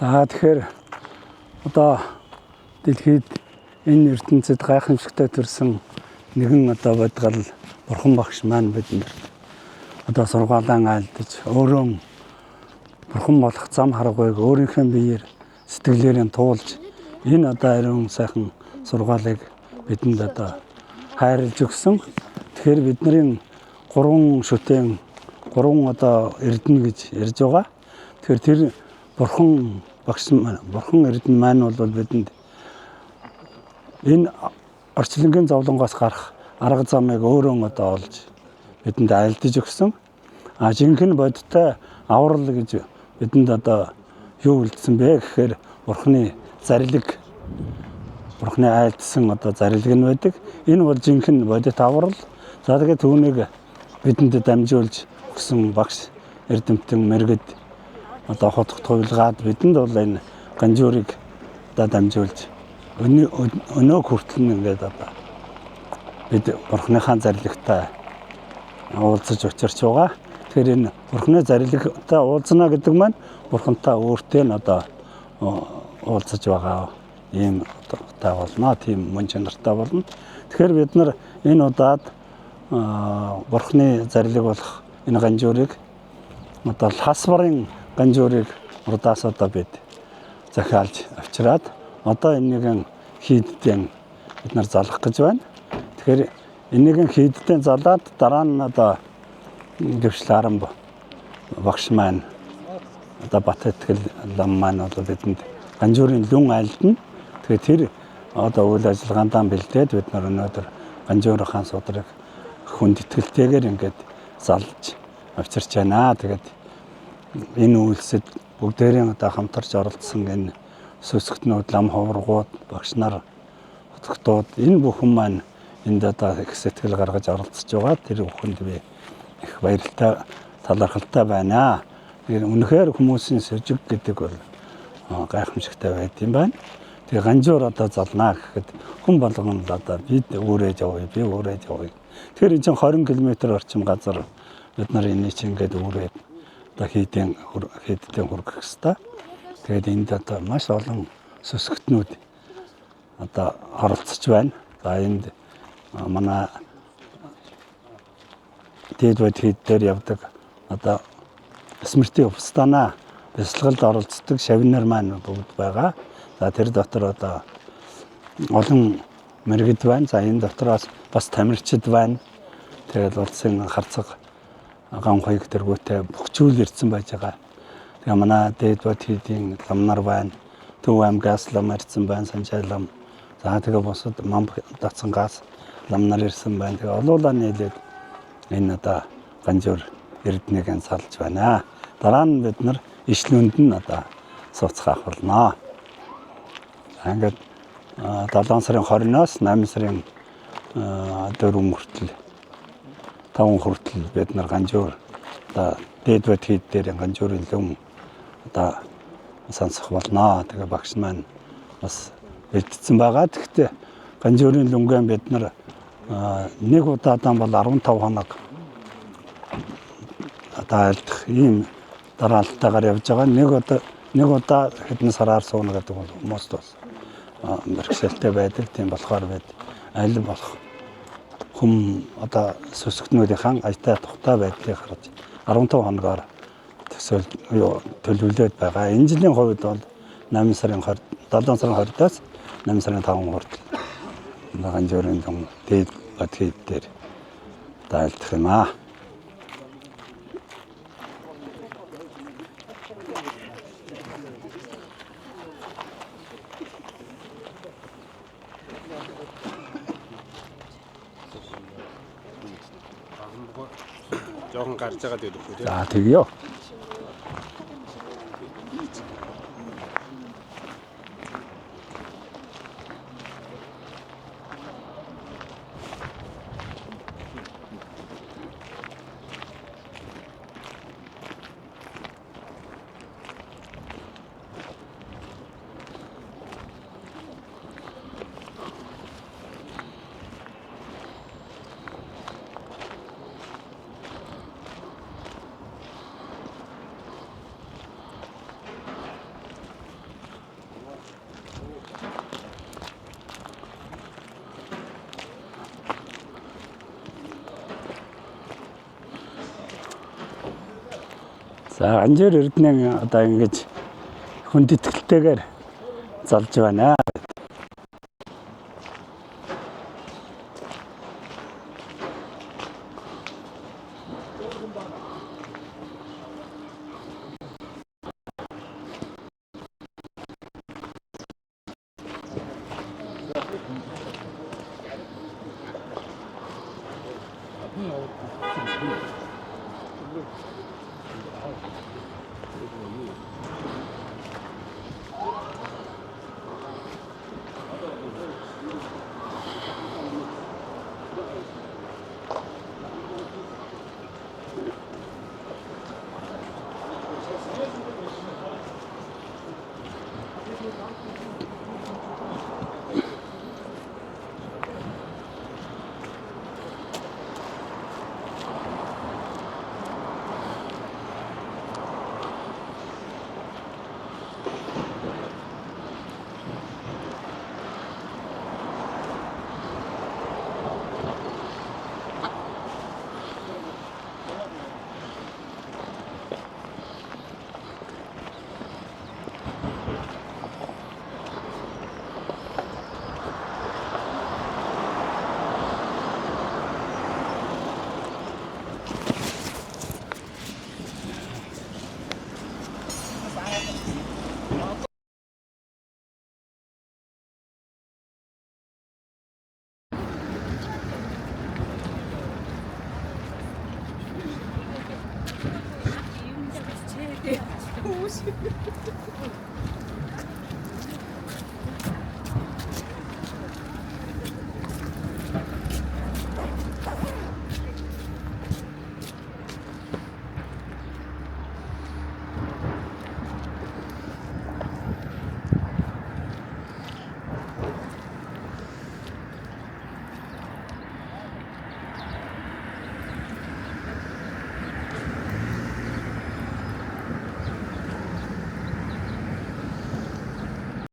За тэгэхээр одоо дэлхийд энэ ертөнцид гайхамшигтай төрсэн нэгэн одоо бодгал бурхан багш маань бидэнд одоо сургаалаа айлдаж өөрөө бурхан болох зам харгуйг өөрийнхөө биеэр сэтгэлээрээ туулж энэ одоо ариун сайхан сургаалыг бидэнд одоо хайрлж өгсөн. Тэгэхээр бидний 3 шүтэн 3 одоо эрдэнэ гэж ярьж байгаа. Тэгэхээр тэр бурхан багш бурхан эрдэнэ маань бол бидэнд энэ орчлонгийн зовлонгоос гарах арга замыг өөрөө одоо олж бидэнд айлдаж өгсөн. Жинхэнэ бодиттой аврал гэж бидэнд одоо юу үлдсэн бэ гэхээр бурханы зарлиг, бурханы айлдсан одоо зарлиг нь байдаг. Энэ бол жинхэнэ бодит аврал. За тэгээд түүнийг бидэнд дамжуулж өгсөн багш эрдэмтэн мэргэд одоо хотгот хувилгаад бидэнд бол энэ ганжуурыг одоо дамжуулж өнөө хүртэл ингээд одоо бид бурханыхаа зарлагтай уулзаж учирч байгаа. Тэгэхээр энэ бурханы зарлагтай уулзна гэдэг маань бурхантай өөртөө нь одоо уулзаж байгаа ийм удаатай болно. Тийм мөн чанартай болно. Тэгэхээр бид нар энэ удаад бурханы зарлиг болох энэ ганжуурыг одоо хасбарын ганжуурыг урдаас одоо бид захиалж авчираад одоо энэнийг хийддэн бид нар залах гэж байна. Тэгэхээр энийг хийддэн залаад дараа нь одоо Гэвшил Арамб багш маань одоо Бат итгэл лам маань бол бидэнд ганжуурын лүн айлдна. Тэгэхээр тэр одоо үйл ажиллагаандаа бэлдээд бид нар өнөөдөр ганжуурынхаа судрыг хүнд итгэлтэйгээр ингээд залж авчирч байна. Тэгээд энэ үйлсэд бүгдээрээ одоо хамтарч оролцсон энэ сүсгтнүүд, лам ховргууд, багш нар, хотготууд энэ бүхэн маань энд одоо их сэтгэл гаргаж оролцож байгаа. Тэр бүхэнд би их баяртай, талархалтай байна. Тэгээд үнэхээр хүмүүсийн сэжиг гэдэг бол гайхамшигтай байд юм байна. Тэгээ ганжуур одоо залнаа гэхэд хүн болгоно одоо бид өөрөөж явъя, би өөрөөж явъя. Тэгэхээр энэ чинь 20 км орчим газар бид нар энийг чинь ингээд өөрөөд одоо хийдэн хүргэх хэвээр. Тэгээд энд одоо маш олон сүсгтнүүд одоо оролцож байна. За энд манай дээд бод хэд дээр явдаг одоо смерти өвстана бясалгалд оролцдог шавнар маань бүгд байгаа. За тэр дотор одоо олон мэргэд байна. За энэ дотроос бас тамирчид байна. Тэгээд улсын харцаг ган хоёг тэргүүтээ бөхчүүл ирсэн байж байгаа. Тэгээ манай дээд бод хийдийн ламнар байна. Төв аймгаас лам ирсэн байна, Санжай лам. За тэгээ бусад Мамб Дацангаас ламнар ирсэн байна. Тэгээ олуулаа нийлээд энэ одоо ганжуур эрднийг салж байна. Дараа нь бид нар ишлүүнд нь одоо сууцгаах болно. Ингээд 7 сарын 20-оос 8 сарын 4 хүртэл 5 хүртэл бид нар ганжуур одоо дээд бод хийд дээр ганжуурын лүн одоо сонсох болно. Тэгээ багш маань бас бэлдсэн байгаа. Тэгэхдээ ганжуурын лүнгээ бид нар нэг удаадан бол 15 хоног одоо айлдах ийм дараалтайгаар явж байгаа. Нэг удаа хэдэн сараар сууна гэдэг бол хүмүүст бас мэргэшэлтэй байдаг. Тийм болохоор бид аль болох хүм одоо сүсгтнүүдийн аятай тухтай байдлыг харж 15 хоногоор төсөөл төлөвлөд байгаа. Энэ жилийн хувьд бол 7 сарын 20-оос 8 сарын 5 хүртэл ганжуурын лүн дээд бод хийд дээр айлдах юм аа. жоохон гарч байгаа гэдэг үү? За тэгё. За Анжир Эрдэнэ одоо ингэж хүндэтгэлтэйгээр залж байна.